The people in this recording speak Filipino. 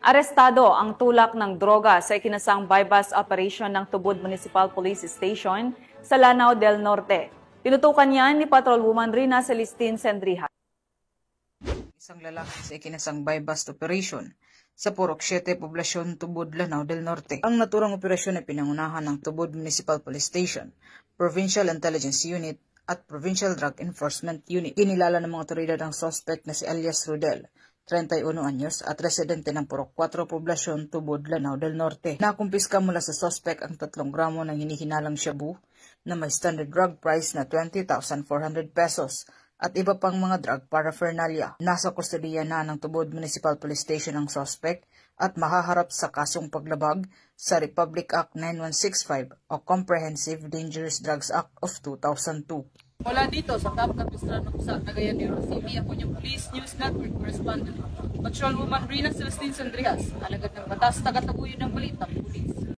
Arestado ang tulak ng droga sa ikinasang bypass operation ng Tubod Municipal Police Station sa Lanao del Norte. Tinutukan yan ni Patrolwoman Rina Celestine Sendriha. Isang lalaki sa ikinasang bypass operation sa Purok 7, Poblasyon Tubod, Lanao del Norte. Ang naturang operasyon ay pinangunahan ng Tubod Municipal Police Station, Provincial Intelligence Unit at Provincial Drug Enforcement Unit. Kinilala ng mga otoridad ang suspect na si alias Rodel, 31 anyos at residente ng Purok 4, Poblasyon Tubod, Lanao del Norte. Nakumpiska mula sa suspect ang 3 gramo ng hinihinalang shabu na may standard drug price na 20,400 pesos at iba pang mga drug paraphernalia. Nasa kustodiya na ng Tubod Municipal Police Station ang suspect at mahaharap sa kasong paglabag sa Republic Act 9165 o Comprehensive Dangerous Drugs Act of 2002. Mula dito sa Top Capistrano sa Cagayan de Oro City, ako yung Police News Network Correspondent, Patrolwoman Rina Celestine Sendriha, alagad ng batas, tagataguyod ng balita, Police.